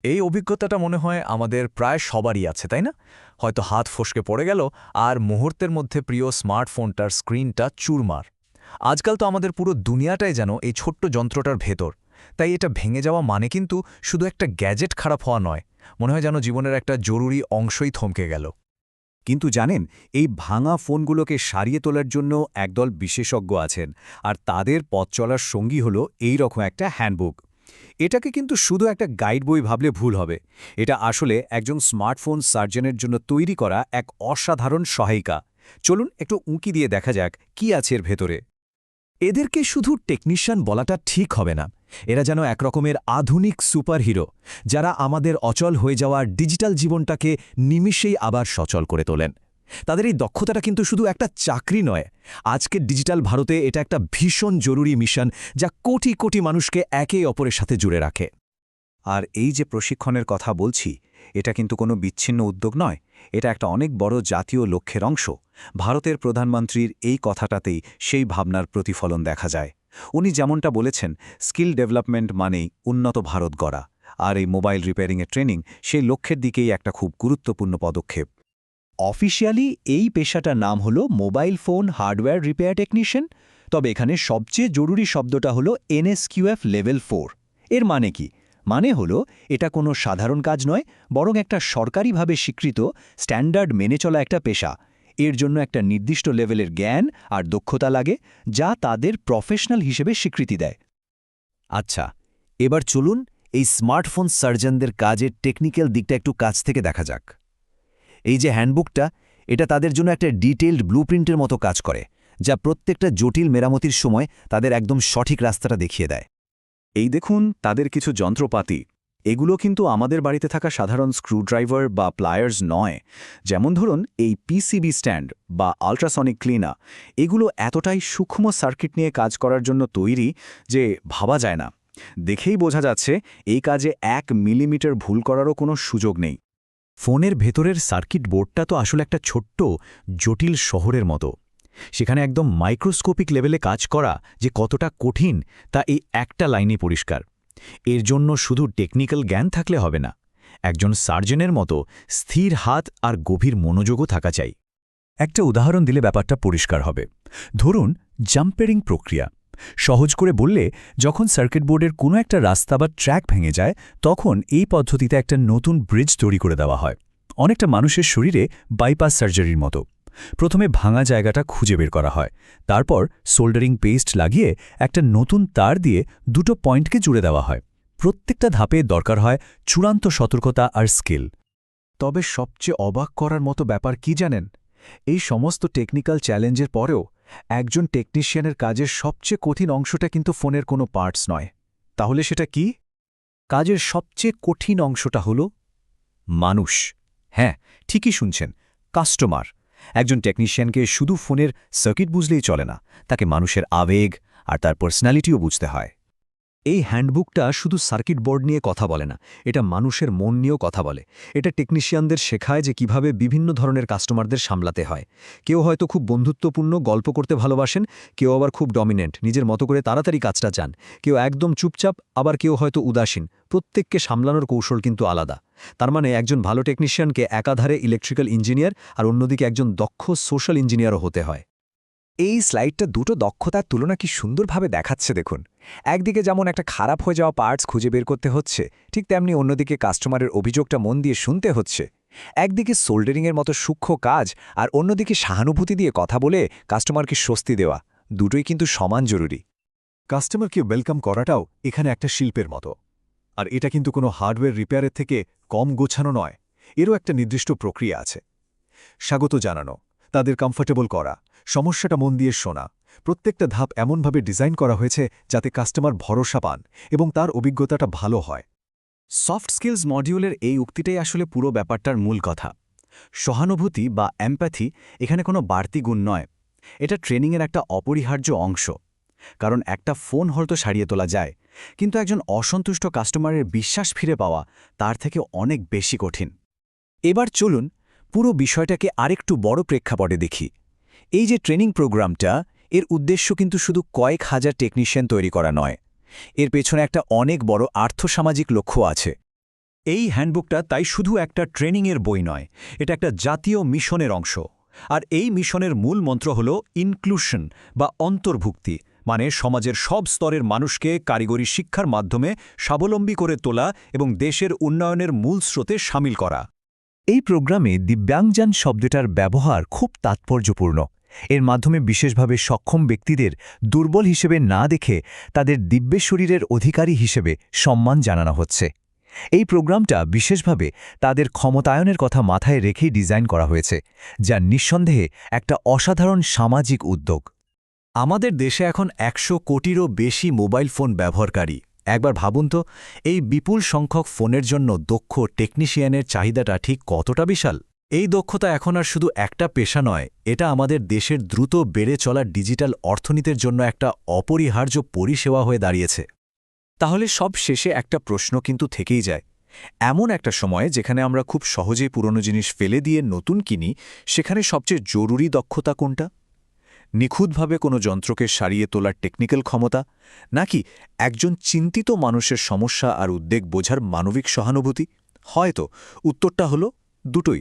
এই অভিজ্ঞতাটা মনে হয় আমাদের প্রায় সবারই আছে, তাই না? হয়তো হাত ফসকে পড়ে গেল আর মুহূর্তের মধ্যে প্রিয় স্মার্টফোনটার স্ক্রিনটা চুরমার। আজকাল তো আমাদের পুরো দুনিয়াটাই যেন এই ছোট্ট যন্ত্রটার ভেতর। তাই এটা ভেঙে যাওয়া মানে কিন্তু শুধু একটা গ্যাজেট খারাপ হওয়া নয়, মনে হয় যেন জীবনের একটা জরুরি অংশই থমকে গেল। কিন্তু জানেন, এই ভাঙা ফোনগুলোকে সারিয়ে তোলার জন্য একদল বিশেষজ্ঞ আছেন, আর তাদের পথ চলার সঙ্গী হল এই রকম একটা হ্যান্ডবুক। এটাকে কিন্তু শুধু একটা গাইড বই ভাবলে ভুল হবে। এটা আসলে একজন স্মার্টফোন সার্জনের জন্য তৈরি করা এক অসাধারণ সহায়িকা। চলুন একটু উঁকি দিয়ে দেখা যাক কি আছে এর ভেতরে। এদেরকে শুধু টেকনিশিয়ান বলাটা ঠিক হবে না। এরা যেন একরকমের আধুনিক সুপারহিরো, যারা আমাদের অচল হয়ে যাওয়া ডিজিটাল জীবনটাকে নিমিষেই আবার সচল করে তোলেন। তাদের এই দক্ষতাটা কিন্তু শুধু একটা চাকরি নয়, আজকের ডিজিটাল ভারতে এটা একটা ভীষণ জরুরি মিশন, যা কোটি কোটি মানুষকে একে অপরের সাথে জুড়ে রাখে। আর এই যে প্রশিক্ষণের কথা বলছি, এটা কিন্তু কোনো বিচ্ছিন্ন উদ্যোগ নয়, এটা একটা অনেক বড় জাতীয় লক্ষ্যের অংশ। ভারতের প্রধানমন্ত্রীর এই কথাটাতেই সেই ভাবনার প্রতিফলন দেখা যায়। উনি যেমনটা বলেছেন, স্কিল ডেভেলপমেন্ট মানেই উন্নত ভারত গড়া, আর এই মোবাইল রিপেয়ারিংয়ের ট্রেনিং সেই লক্ষ্যের দিকেই একটা খুব গুরুত্বপূর্ণ পদক্ষেপ। অফিসিয়ালি এই পেশাটার নাম হলো mobile phone hardware repair technician. তবে এখানে সবচেয়ে জরুরি শব্দটা হলো NSQF লেভেল 4। এর মানে কি? মানে হলো এটা কোনো সাধারণ কাজ নয়, বরং একটা সরকারিভাবে স্বীকৃত স্ট্যান্ডার্ড মেনে চলা একটা পেশা। এর জন্য একটা নির্দিষ্ট লেভেলের জ্ঞান আর দক্ষতা লাগে, যা তাদের প্রফেশনাল হিসেবে স্বীকৃতি দেয়। আচ্ছা, এবার চলুন এই স্মার্টফোন সার্জনদের কাজের টেকনিক্যাল দিকটা একটু কাছ থেকে দেখা যাক। এই যে হ্যান্ডবুকটা, এটা তাদের জন্য একটা ডিটেইলড ব্লুপ্রিন্টের মতো কাজ করে, যা প্রত্যেকটা জটিল মেরামতির সময় তাদের একদম সঠিক রাস্তাটা দেখিয়ে দেয়। এই দেখুন তাদের কিছু যন্ত্রপাতি। এগুলো কিন্তু আমাদের বাড়িতে থাকা সাধারণ স্ক্রুড্রাইভার বা প্লায়ার্স নয়। যেমন ধরুন এই পিসিবি স্ট্যান্ড বা আল্ট্রাসনিক ক্লিনার, এগুলো এতটাই সূক্ষ্ম সার্কিট নিয়ে কাজ করার জন্য তৈরি যে ভাবা যায় না। দেখেই বোঝা যাচ্ছে এই কাজে 1 মিলিমিটার ভুল করারও কোনো সুযোগ নেই। ফোনের ভেতরের সার্কিট বোর্ডটা তো আসলে একটা ছোট্ট জটিল শহরের মতো। সেখানে একদম মাইক্রোস্কোপিক লেভেলে কাজ করা যে কতটা কঠিন, তা এই একটা লাইনে পরিষ্কার। এর জন্য শুধু টেকনিক্যাল জ্ঞান থাকলে হবে না, একজন সার্জনের মতো স্থির হাত আর গভীর মনোযোগও থাকা চাই। একটা উদাহরণ দিলে ব্যাপারটা পরিষ্কার হবে। ধরুন জাম্পেরিং প্রক্রিয়া। সহজ করে বললে, যখন সার্কিট বোর্ডের কোনো একটা রাস্তা বা ট্র্যাক ভেঙে যায়, তখন এই পদ্ধতিতে একটা নতুন ব্রিজ তৈরি করে দেওয়া হয়, অনেকটা মানুষের শরীরে বাইপাস সার্জারির মতো। প্রথমে ভাঙা জায়গাটা খুঁজে বের করা হয়, তারপর সোল্ডারিং পেস্ট লাগিয়ে একটা নতুন তার দিয়ে দুটো পয়েন্টকে জুড়ে দেওয়া হয়। প্রত্যেকটা ধাপে দরকার হয় চূড়ান্ত সতর্কতা আর স্কিল। তবে সবচেয়ে অবাক করার মতো ব্যাপার কি জানেন? এই সমস্ত টেকনিক্যাল চ্যালেঞ্জের পরেও একজন টেকনিশিয়ানের কাজের সবচেয়ে কঠিন অংশটা কিন্তু ফোনের কোনো পার্টস নয়। তাহলে সেটা কি? কাজের সবচেয়ে কঠিন অংশটা হল মানুষ। হ্যাঁ, ঠিকই শুনছেন, কাস্টমার। একজন টেকনিশিয়ানকে শুধু ফোনের সার্কিট বুঝলেই চলে না, তাকে মানুষের আবেগ আর তার পার্সোনালিটিও বুঝতে হয়। এই হ্যান্ডবুকটা শুধু সার্কিট বোর্ড নিয়ে কথা বলে না, এটা মানুষের মন নিয়েও কথা বলে। এটা টেকনিশিয়ানদের শেখায় যে কিভাবে বিভিন্ন ধরনের কাস্টমারদের সামলাতে হয়। কেউ হয়তো খুব বন্ধুত্বপূর্ণ, গল্প করতে ভালোবাসেন, কেউ আবার খুব ডমিনেন্ট, নিজের মতো করে তাড়াতাড়ি কাজটা চান, কেউ একদম চুপচাপ, আবার কেউ হয়তো উদাসীন। প্রত্যেককে সামলানোর কৌশল কিন্তু আলাদা। তার মানে একজন ভালো টেকনিশিয়ানকে একাধারে ইলেকট্রিক্যাল ইঞ্জিনিয়ার আর অন্যদিকে একজন দক্ষ সোশ্যাল ইঞ্জিনিয়ারও হতে হয়। এই স্লাইডটা দুটো দক্ষতার তুলনা কি সুন্দরভাবে দেখাচ্ছে দেখুন। একদিকে যেমন একটা খারাপ হয়ে যাওয়া পার্টস খুঁজে বের করতে হচ্ছে, ঠিক তেমনি অন্যদিকে কাস্টমারের অভিযোগটা মন দিয়ে শুনতে হচ্ছে। একদিকে সোল্ডারিংয়ের মতো সূক্ষ্ম কাজ, আর অন্যদিকে সহানুভূতি দিয়ে কথা বলে কাস্টমারকে স্বস্তি দেওয়া। দুটোই কিন্তু সমান জরুরি। কাস্টমারকে ওয়েলকাম করাটাও এখানে একটা শিল্পের মতো। আর এটা কিন্তু কোনো হার্ডওয়্যার রিপেয়ারের থেকে কম গোছানো নয়, এরও একটা নির্দিষ্ট প্রক্রিয়া আছে। স্বাগত জানানো, তাদের কমফোর্টেবল করা, সমস্যাটা মন দিয়ে শোনা, প্রত্যেকটা ধাপ এমনভাবে ডিজাইন করা হয়েছে যাতে কাস্টমার ভরসা পান এবং তার অভিজ্ঞতাটা ভালো হয়। সফট স্কিলস মডিউলের এই উক্তিটাই আসলে পুরো ব্যাপারটার মূল কথা। সহানুভূতি বা এমপ্যাথি এখানে কোনো বাড়তি গুণ নয়, এটা ট্রেনিংয়ের একটা অপরিহার্য অংশ। কারণ একটা ফোন হয়তো সারিয়ে তোলা যায়, কিন্তু একজন অসন্তুষ্ট কাস্টমারের বিশ্বাস ফিরে পাওয়া তার থেকে অনেক বেশি কঠিন। এবার চলুন পুরো বিষয়টাকে আরেকটু বড় প্রেক্ষাপটে দেখি। এই যে ট্রেনিং প্রোগ্রামটা, এর উদ্দেশ্য কিন্তু শুধু কয়েক হাজার টেকনিশিয়ান তৈরি করা নয়, এর পেছনে একটা অনেক বড় আর্থসামাজিক লক্ষ্য আছে। এই হ্যান্ডবুকটা তাই শুধু একটা ট্রেনিংয়ের বই নয়, এটা একটা জাতীয় মিশনের অংশ। আর এই মিশনের মূল মন্ত্র হল ইনক্লুশন বা অন্তর্ভুক্তি, মানে সমাজের সব স্তরের মানুষকে কারিগরি শিক্ষার মাধ্যমে স্বাবলম্বী করে তোলা এবং দেশের উন্নয়নের মূল স্রোতে শামিল করা। এই প্রোগ্রামে দিব্যাঙ্গজন শব্দটার ব্যবহার খুব তাৎপর্যপূর্ণ। এর মাধ্যমে বিশেষভাবে সক্ষম ব্যক্তিদের দুর্বল হিসেবে না দেখে তাদের দিব্য শরীরের অধিকারী হিসেবে সম্মান জানানো হচ্ছে। এই প্রোগ্রামটা বিশেষভাবে তাদের ক্ষমতায়নের কথা মাথায় রেখেই ডিজাইন করা হয়েছে, যা নিঃসন্দেহে একটা অসাধারণ সামাজিক উদ্যোগ। আমাদের দেশে এখন ১০০ কোটিরও বেশি মোবাইল ফোন ব্যবহারকারী। একবার ভাবুন তো, এই বিপুল সংখ্যক ফোনের জন্য দক্ষ টেকনিশিয়ানের চাহিদাটা ঠিক কতটা বিশাল। এই দক্ষতা এখন আর শুধু একটা পেশা নয়, এটা আমাদের দেশের দ্রুত বেড়ে চলা ডিজিটাল অর্থনীতির জন্য একটা অপরিহার্য পরিষেবা হয়ে দাঁড়িয়েছে। তাহলে সব শেষে একটা প্রশ্ন কিন্তু থেকেই যায়। এমন একটা সময় যেখানে আমরা খুব সহজেই পুরনো জিনিস ফেলে দিয়ে নতুন কিনি, সেখানে সবচেয়ে জরুরি দক্ষতা কোনটা? নিখুঁতভাবে কোনো যন্ত্রকে সারিয়ে তোলার টেকনিক্যাল ক্ষমতা, নাকি একজন চিন্তিত মানুষের সমস্যা আর উদ্বেগ বোঝার মানবিক সহানুভূতি? হয়তো উত্তরটা হলো দুটোই।